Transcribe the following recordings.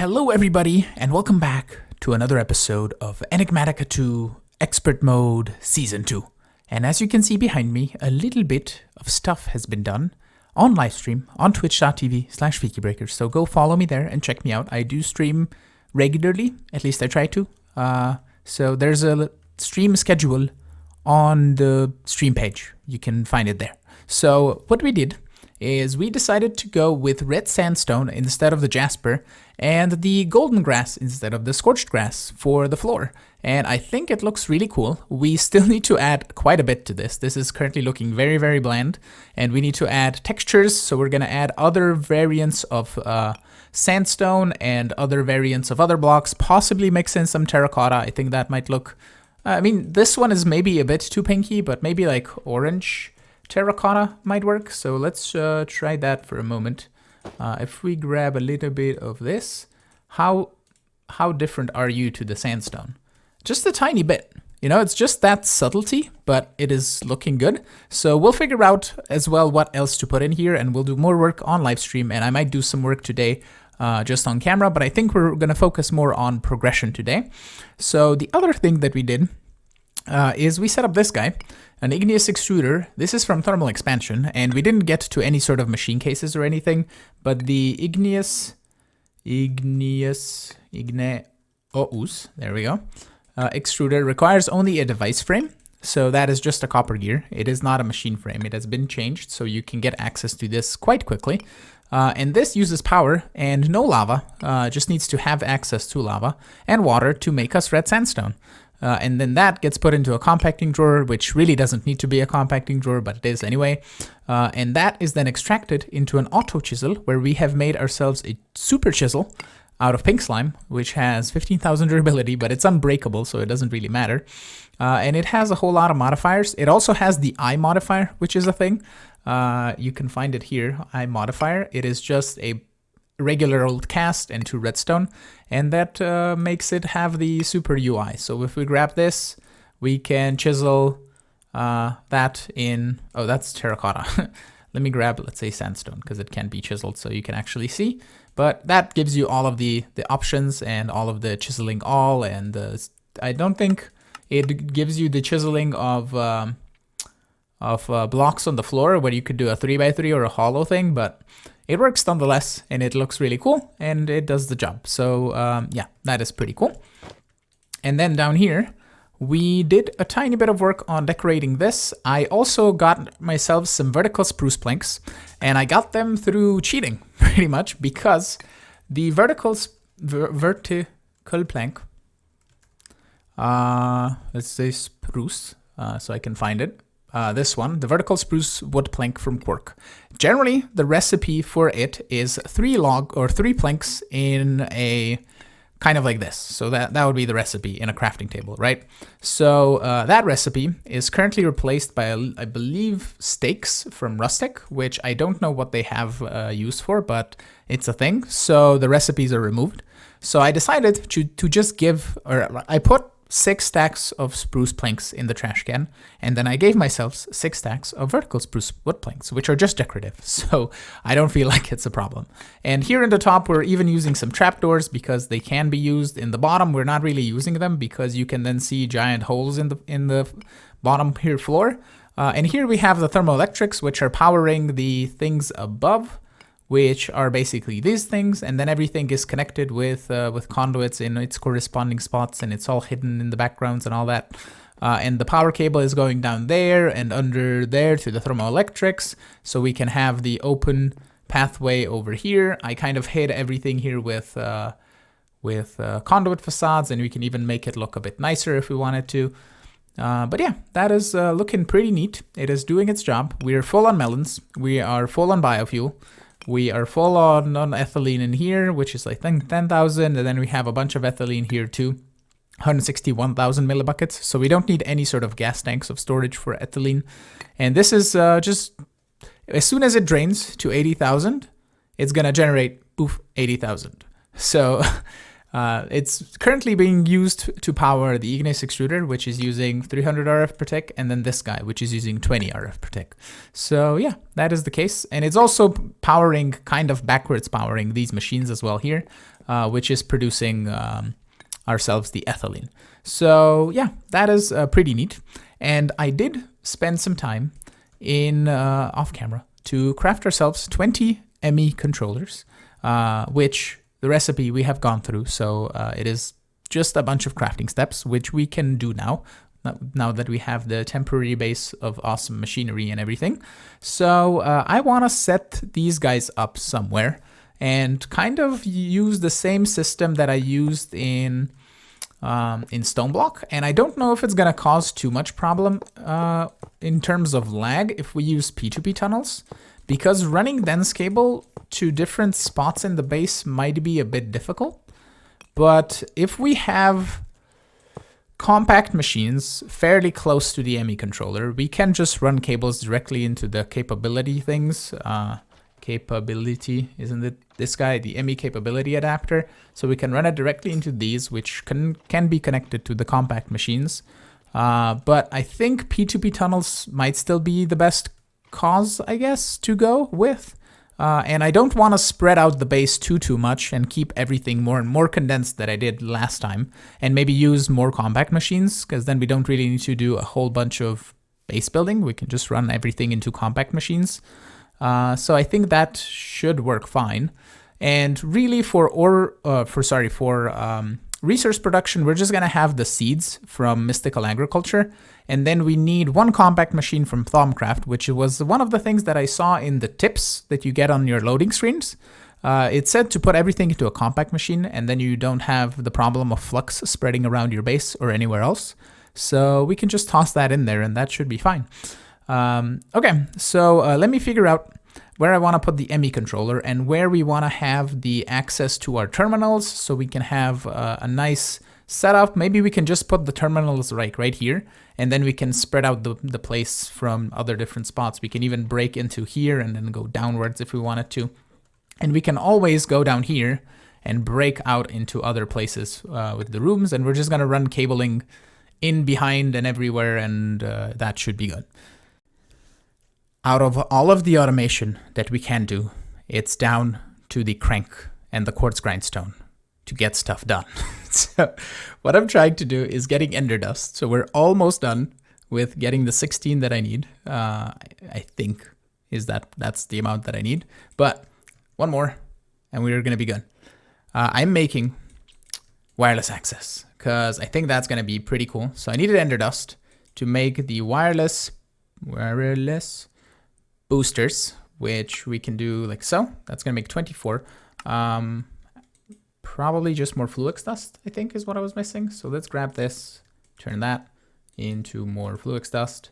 Hello everybody, and welcome back to another episode of Enigmatica 2 Expert Mode Season 2. And as you can see behind me, a little bit of stuff has been done on livestream on twitch.tv/Fikibreaker. So go follow me there and check me out. I do stream regularly, at least I try to. So there's a stream schedule on the stream page. You can find it there. So what we did is we decided to go with red sandstone instead of the jasper and the golden grass instead of the scorched grass for the floor. And I think it looks really cool. We still need to add quite a bit to this. This is currently looking very, very bland, and we need to add textures. So we're going to add other variants of sandstone and other variants of other blocks, possibly mix in some terracotta. I think that might look, I mean, this one is maybe a bit too pinky, but maybe like orange terracotta might work. So let's try that for a moment. If we grab a little bit of this, how different are you to the sandstone? Just a tiny bit. You know, it's just that subtlety, but it is looking good. So we'll figure out as well what else to put in here, and we'll do more work on live stream, and I might do some work today just on camera, but I think we're going to focus more on progression today. So the other thing that we did is we set up this guy, an igneous extruder. This is from thermal expansion, and we didn't get to any sort of machine cases or anything, but the igneous, there we go, extruder requires only a device frame. So that is just a copper gear. It is not a machine frame. It has been changed, so you can get access to this quite quickly. And this uses power and no lava, just needs to have access to lava and water to make us red sandstone. And then that gets put into a compacting drawer, which really doesn't need to be a compacting drawer, but it is anyway. And that is then extracted into an auto chisel, where we have made ourselves a super chisel out of pink slime, which has 15,000 durability, but it's unbreakable, so it doesn't really matter. And it has a whole lot of modifiers. It also has the eye modifier, which is a thing. You can find it here, eye modifier. It is just a regular old cast and 2 redstone, and that makes it have the super UI. So if we grab this, we can chisel that in, oh, that's terracotta. Let me grab, let's say, sandstone, because it can be chiseled so you can actually see. But that gives you all of the options and all of the chiseling all, and I don't think it gives you the chiseling of blocks on the floor where you could do a 3x3 or a hollow thing, but it works nonetheless, and it looks really cool, and it does the job. So yeah, that is pretty cool. And then down here, we did a tiny bit of work on decorating this. I also got myself some vertical spruce planks, and I got them through cheating, pretty much, because the vertical plank, let's say spruce, so I can find it. This one, the vertical spruce wood plank from Quark. Generally, the recipe for it is 3 planks in a kind of like this. So that would be the recipe in a crafting table, right? So that recipe is currently replaced by, I believe, stakes from Rustic, which I don't know what they have use for, but it's a thing. So the recipes are removed. So I decided to just give, or I put 6 stacks of spruce planks in the trash can, and then I gave myself 6 stacks of vertical spruce wood planks, which are just decorative, so I don't feel like it's a problem. And here in the top, we're even using some trapdoors because they can be used. In the bottom, we're not really using them because you can then see giant holes in the bottom here floor. And here we have the thermoelectrics, which are powering the things above, which are basically these things, and then everything is connected with conduits in its corresponding spots, and it's all hidden in the backgrounds and all that. And the power cable is going down there and under there to the thermoelectrics, so we can have the open pathway over here. I kind of hid everything here with conduit facades, and we can even make it look a bit nicer if we wanted to. But yeah, that is looking pretty neat. It is doing its job. We are full on melons. We are full on biofuel. We are full on ethylene in here, which is like 10,000, and then we have a bunch of ethylene here too, 161,000 millibuckets. So we don't need any sort of gas tanks of storage for ethylene. And this is just, as soon as it drains to 80,000, it's gonna generate, poof, 80,000. So it's currently being used to power the igneous extruder, which is using 300 RF per tick, and then this guy, which is using 20 RF per tick. So yeah, that is the case. And it's also powering, kind of backwards powering these machines as well here. which is producing ourselves the ethylene. So yeah, that is pretty neat. And I did spend some time in off camera to craft ourselves 20 Emmy controllers, which the recipe we have gone through. So it is just a bunch of crafting steps, which we can do now that we have the temporary base of awesome machinery and everything. So I want to set these guys up somewhere and kind of use the same system that I used in Stoneblock. And I don't know if it's going to cause too much problem in terms of lag if we use P2P tunnels, because running dense cable to different spots in the base might be a bit difficult. But if we have compact machines fairly close to the Emmy controller, we can just run cables directly into the capability things. Capability, isn't it this guy, the Emmy capability adapter? So we can run it directly into these, which can be connected to the compact machines. But I think P2P tunnels might still be the best cause, I guess, to go with. And I don't want to spread out the base too much and keep everything more and more condensed that I did last time, and maybe use more compact machines, because then we don't really need to do a whole bunch of base building. We can just run everything into compact machines. So I think that should work fine. And really for resource production, we're just going to have the seeds from Mystical Agriculture. And then we need one compact machine from Thaumcraft, which was one of the things that I saw in the tips that you get on your loading screens. It said to put everything into a compact machine, and then you don't have the problem of flux spreading around your base or anywhere else. So we can just toss that in there and that should be fine. Okay, so let me figure out where I want to put the Emmy controller and where we want to have the access to our terminals so we can have a nice setup. Maybe we can just put the terminals right here, and then we can spread out the place from other different spots. We can even break into here and then go downwards if we wanted to. And we can always go down here and break out into other places with the rooms, and we're just going to run cabling in, behind, and everywhere, and that should be good. Out of all of the automation that we can do, it's down to the crank and the quartz grindstone to get stuff done. So what I'm trying to do is getting ender dust. So we're almost done with getting the 16 that I need. I think that's the amount that I need. But one more and we're going to be good. I'm making wireless access because I think that's going to be pretty cool. So I needed ender dust to make the wireless boosters, which we can do like so. That's going to make 24. Probably just more Fluix dust, I think, is what I was missing. So let's grab this, turn that into more Fluix dust.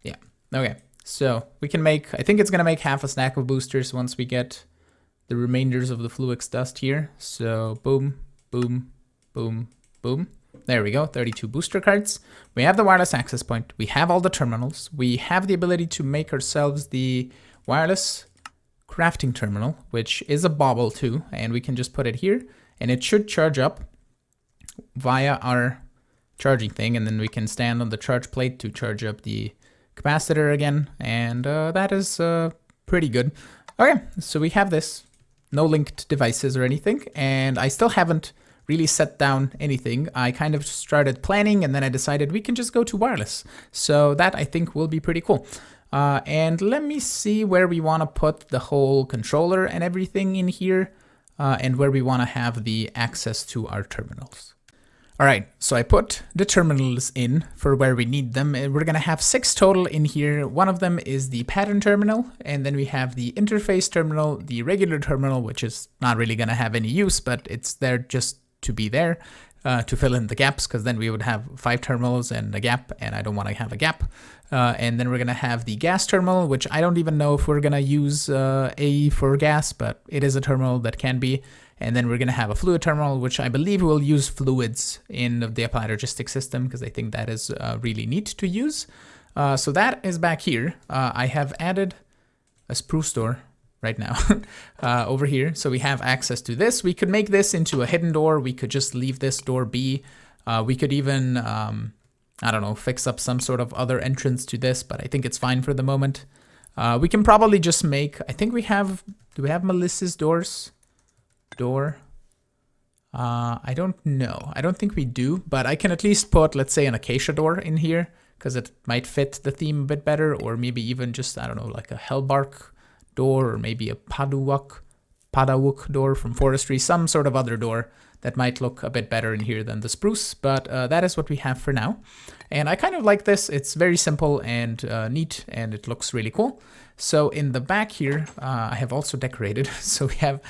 Yeah, okay. So we can make, I think it's going to make half a stack of boosters once we get the remainders of the Fluix dust here. So boom, boom, boom, boom. There we go, 32 booster cards. We have the wireless access point. We have all the terminals. We have the ability to make ourselves the wireless crafting terminal, which is a bauble too. And we can just put it here and it should charge up via our charging thing. And then we can stand on the charge plate to charge up the capacitor again. And that is pretty good. Okay, so we have this. No linked devices or anything. And I still haven't really set down anything. I kind of started planning and then I decided we can just go to wireless. So that I think will be pretty cool. And let me see where we want to put the whole controller and everything in here and where we want to have the access to our terminals. All right, so I put the terminals in for where we need them. We're going to have 6 total in here. One of them is the pattern terminal, and then we have the interface terminal, the regular terminal, which is not really going to have any use, but it's there just to be there to fill in the gaps, because then we would have 5 terminals and a gap, and I don't want to have a gap. And then we're going to have the gas terminal, which I don't even know if we're going to use A for gas, but it is a terminal that can be. And then we're going to have a fluid terminal, which I believe will use fluids in the applied logistics system, because I think that is really neat to use. So that is back here. I have added a Spruce Door right now over here. So we have access to this. We could make this into a hidden door. We could just leave this door be. We could even, I don't know, fix up some sort of other entrance to this, but I think it's fine for the moment. We can probably just make, I think we have, do we have Melissa's doors? door. I don't know. I don't think we do, but I can at least put, let's say, an acacia door in here because it might fit the theme a bit better, or maybe even just, I don't know, like a hellbark door, or maybe a padawuk door from forestry, some sort of other door that might look a bit better in here than the spruce, but that is what we have for now. And I kind of like this. It's very simple and neat, and it looks really cool. So in the back here, I have also decorated, so we have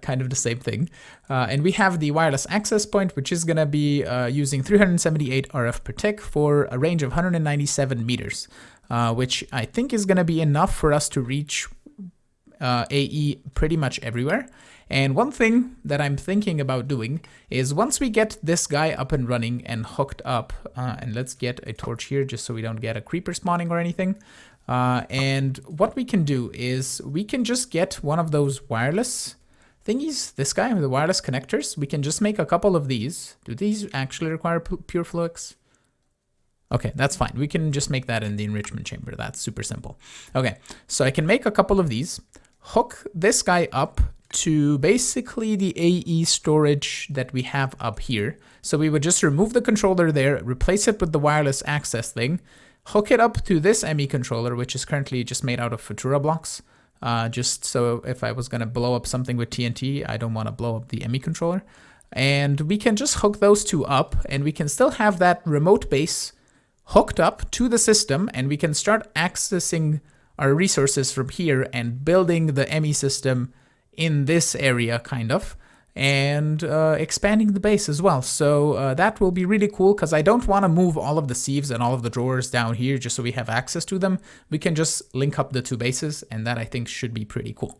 kind of the same thing. And we have the wireless access point, which is going to be using 378 RF per tick for a range of 197 meters, which I think is going to be enough for us to reach AE pretty much everywhere. And one thing that I'm thinking about doing is once we get this guy up and running and hooked up, and let's get a torch here just so we don't get a creeper spawning or anything. And what we can do is we can just get one of those wireless thingies, this guy with the wireless connectors. We can just make a couple of these. Do these actually require pure flux? Okay, that's fine. We can just make that in the enrichment chamber. That's super simple. Okay, so I can make a couple of these, hook this guy up to basically the AE storage that we have up here. So we would just remove the controller there, replace it with the wireless access thing, hook it up to this Emmy controller, which is currently just made out of Futura blocks. Just so if I was gonna blow up something with TNT, I don't wanna blow up the Emmy controller. And we can just hook those two up, and we can still have that remote base hooked up to the system, and we can start accessing our resources from here and building the Emmy system in this area, kind of, and expanding the base as well. So that will be really cool, because I don't want to move all of the sieves and all of the drawers down here just so we have access to them. We can just link up the two bases, and that I think should be pretty cool.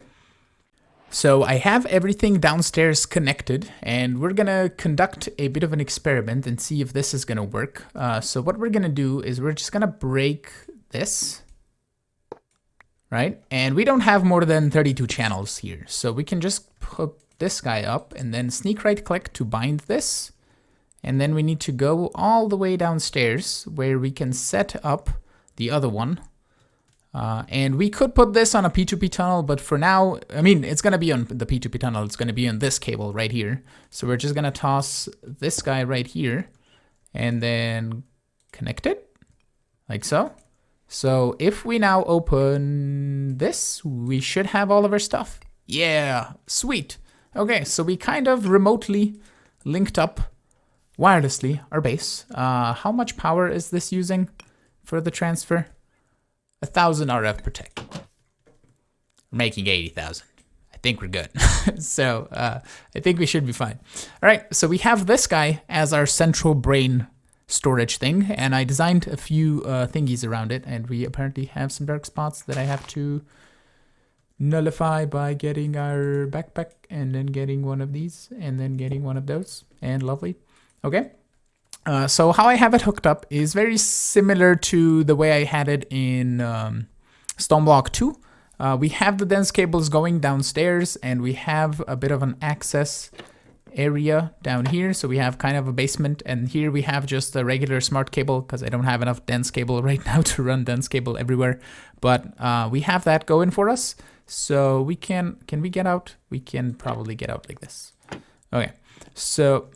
So I have everything downstairs connected, and we're gonna conduct a bit of an experiment and see if this is gonna work. So what we're gonna do is we're just gonna break this, right? And we don't have more than 32 channels here. So we can just hook this guy up and then sneak right click to bind this. And then we need to go all the way downstairs where we can set up the other one. And we could put this on a P2P tunnel, but for now, I mean, it's gonna be on the P2P tunnel. It's gonna be on this cable right here. So we're just gonna toss this guy right here and then connect it like so. So if we now open this, we should have all of our stuff. Yeah, sweet. Okay, so we kind of remotely linked up wirelessly our base. How much power is this using for the transfer? 1,000 RF per tick. We're making 80,000. I think we're good. So I think we should be fine. All right, so we have this guy as our central brain storage thing, and I designed a few thingies around it, and we apparently have some dark spots that I have to nullify by getting our backpack and then getting one of these and then getting one of those, and lovely. Okay, so how I have it hooked up is very similar to the way I had it in Stoneblock 2. We have the dense cables going downstairs, and we have a bit of an access area down here. So we have kind of a basement, and here we have just a regular smart cable because I don't have enough dense cable right now to run dense cable everywhere. But we have that going for us. So we can we get out? We can probably get out like this. Okay, so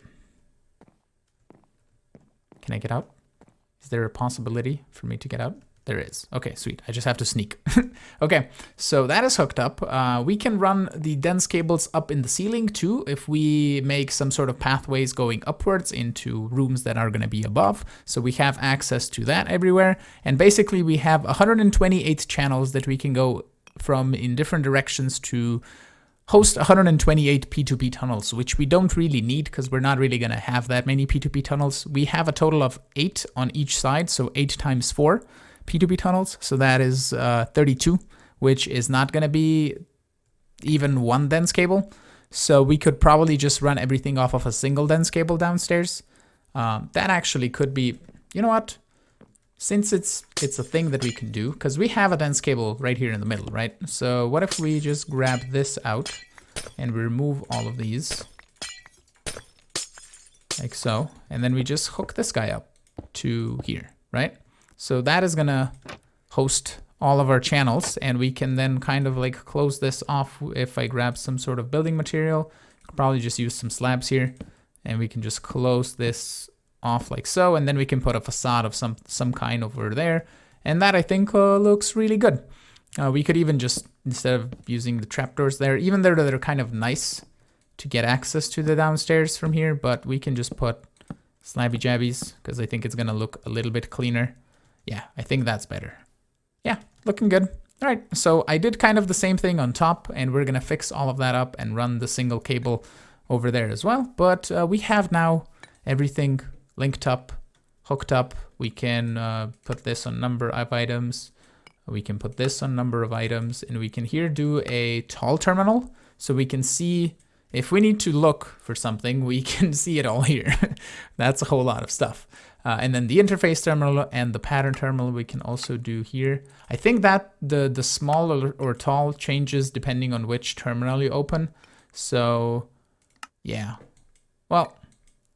can I get out? Is there a possibility for me to get out? There is. Okay, sweet. I just have to sneak. Okay, so that is hooked up. We can run the dense cables up in the ceiling too if we make some sort of pathways going upwards into rooms that are going to be above. So we have access to that everywhere. And basically we have 128 channels that we can go from in different directions to host 128 P2P tunnels, which we don't really need because we're not really going to have that many P2P tunnels. We have a total of 8 on each side, so 8 times 4. P2P tunnels, so that is 32, which is not going to be even one dense cable. So we could probably just run everything off of a single dense cable downstairs. That actually could be, you know what? Since it's a thing that we can do, because we have a dense cable right here in the middle, right? So what if we just grab this out and we remove all of these, like so, and then we just hook this guy up to here, right? So that is gonna host all of our channels, and we can then kind of like close this off if I grab some sort of building material Probably just use some slabs here, and we can just close this off like so, and then we can put a facade of some kind over there, and that I think looks really good. We could even just, instead of using the trapdoors there, even though they're kind of nice to get access to the downstairs from here, but we can just put slabby jabbies because I think it's gonna look a little bit cleaner. Yeah, I think that's better. Yeah, looking good. All right, so I did kind of the same thing on top, and we're gonna fix all of that up and run the single cable over there as well. But we have now everything linked up, hooked up. We can put this on number of items. We can put this on number of items, and we can here do a tall terminal, so we can see if we need to look for something, we can see it all here. That's a whole lot of stuff. And then the interface terminal and the pattern terminal we can also do here. I think that the small or tall changes depending on which terminal you open. So yeah, well,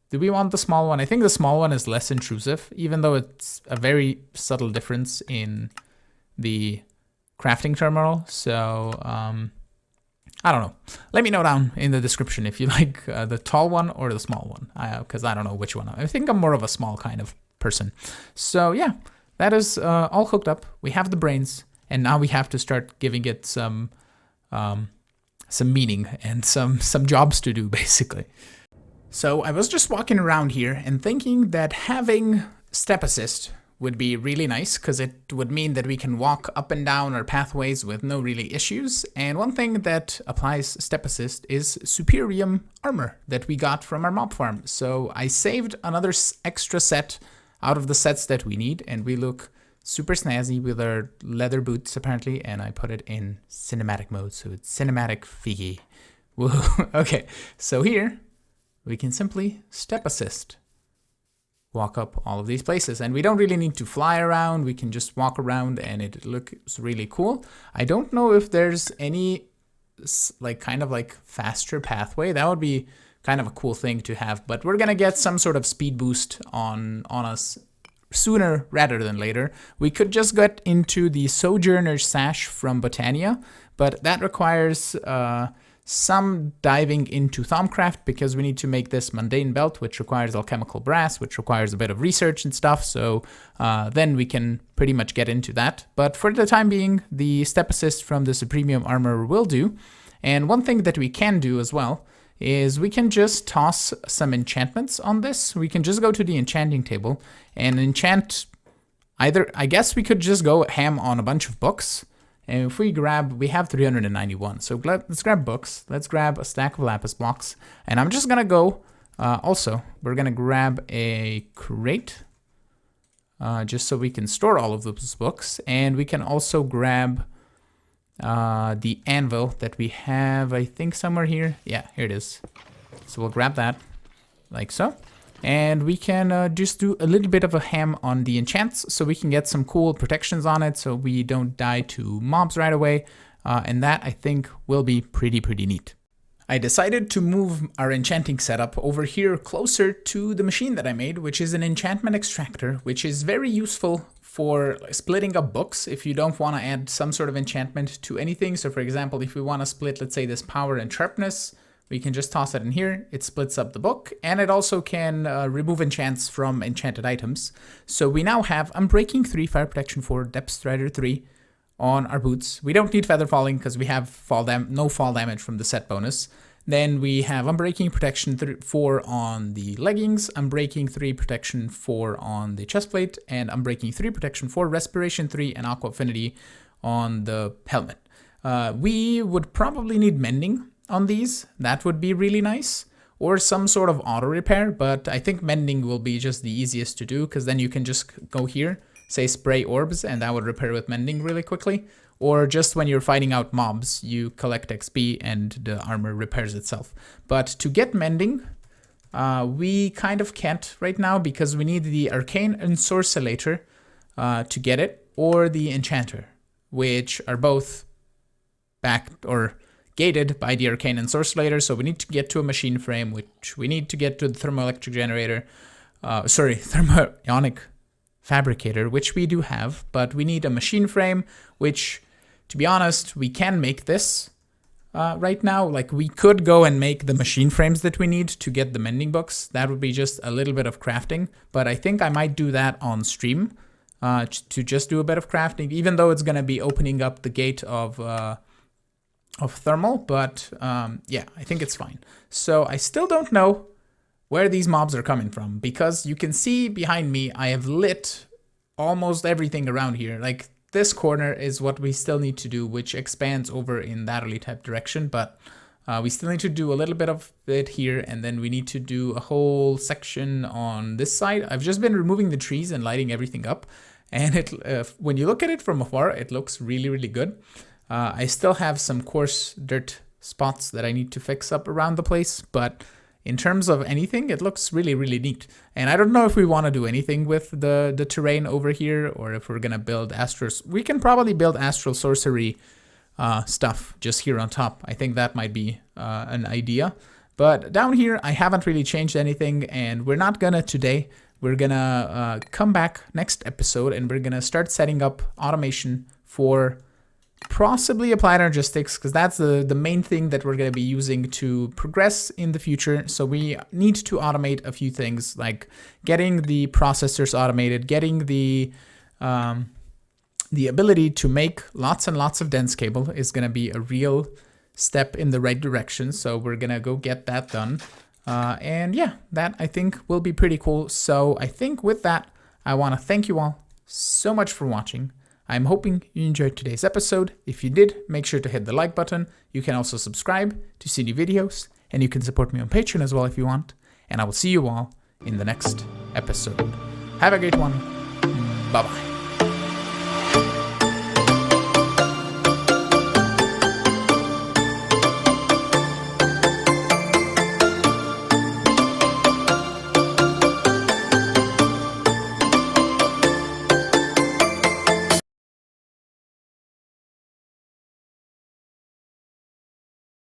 do we want the small one? I think the small one is less intrusive, even though it's a very subtle difference in the crafting terminal. So I don't know. Let me know down in the description if you like the tall one or the small one, because I don't know which one. I think I'm more of a small kind of person. So yeah, that is all hooked up. We have the brains, and now we have to start giving it some meaning and some jobs to do, basically. So I was just walking around here and thinking that having step assist would be really nice, because it would mean that we can walk up and down our pathways with no really issues. And one thing that applies step assist is Superium armor that we got from our mob farm. So I saved another extra set out of the sets that we need, and we look super snazzy with our leather boots apparently, and I put it in cinematic mode, so it's cinematic Figi. Whoa. Okay, so here we can simply step assist. Walk up all of these places, and we don't really need to fly around. We can just walk around and it looks really cool. I don't know if there's any kind of faster pathway. That would be kind of a cool thing to have, but we're gonna get some sort of speed boost on us sooner rather than later. We could just get into the Sojourner's Sash from Botania, but that requires some diving into Thaumcraft, because we need to make this mundane belt, which requires alchemical brass, which requires a bit of research and stuff. So then we can pretty much get into that. But for the time being, the step assist from the Supremium armor will do. And one thing that we can do as well is we can just toss some enchantments on this. We can just go to the enchanting table and enchant either. I guess we could just go ham on a bunch of books. And if we grab, we have 391. So let's grab books. Let's grab a stack of lapis blocks. And I'm just gonna go, also, we're gonna grab a crate, just so we can store all of those books. And we can also grab the anvil that we have, I think somewhere here. Yeah, here it is. So we'll grab that, like so. And we can just do a little bit of a ham on the enchants, so we can get some cool protections on it, so we don't die to mobs right away. And that, I think, will be pretty neat. I decided to move our enchanting setup over here closer to the machine that I made, which is an enchantment extractor, which is very useful for splitting up books if you don't want to add some sort of enchantment to anything. So for example, if we want to split, let's say, this power and sharpness, we can just toss it in here. It splits up the book, and it also can remove enchants from enchanted items. So we now have Unbreaking 3, Fire Protection 4, Depth Strider 3 on our boots. We don't need Feather Falling because we have no fall damage from the set bonus. Then we have Unbreaking Protection 4 on the leggings, Unbreaking 3 Protection 4 on the chestplate, and Unbreaking 3 Protection 4, Respiration 3, and Aqua Affinity on the helmet. We would probably need Mending on these. That would be really nice, or some sort of auto repair, but I think Mending will be just the easiest to do, because then you can just go here, say spray orbs, and that would repair with Mending really quickly. Or just when you're fighting out mobs, you collect XP and the armor repairs itself. But to get Mending, we kind of can't right now, because we need the Arcane Ensorcellator to get it, or the Enchanter, which are both backed or gated by the Arcane Ensorcellator. So we need to get to a machine frame, which we need to get to the thermoelectric generator, thermionic fabricator, which we do have, but we need a machine frame, which, to be honest, we can make this right now. Like, we could go and make the machine frames that we need to get the mending books. That would be just a little bit of crafting, but I think I might do that on stream to just do a bit of crafting, even though it's going to be opening up the gate of thermal. But yeah, I think it's fine. So I still don't know where these mobs are coming from, because you can see behind me I have lit almost everything around here. Like, this corner is what we still need to do, which expands over in that type direction, but we still need to do a little bit of it here, and then we need to do a whole section on this side. I've just been removing the trees and lighting everything up, and when you look at it from afar, it looks really, really good. I still have some coarse dirt spots that I need to fix up around the place, but in terms of anything, it looks really, really neat. And I don't know if we want to do anything with the terrain over here, or if we're going to build astral. We can probably build astral sorcery stuff just here on top. I think that might be an idea. But down here, I haven't really changed anything, and we're not going to today. We're going to come back next episode, and we're going to start setting up automation for possibly applied energistics, because that's the main thing that we're going to be using to progress in the future. So we need to automate a few things, like getting the processors automated, getting the ability to make lots and lots of dense cable is going to be a real step in the right direction. So we're going to go get that done. And yeah, that I think will be pretty cool. So I think with that, I want to thank you all so much for watching. I'm hoping you enjoyed today's episode. If you did, make sure to hit the like button. You can also subscribe to see new videos, and you can support me on Patreon as well if you want. And I will see you all in the next episode. Have a great one. Bye-bye.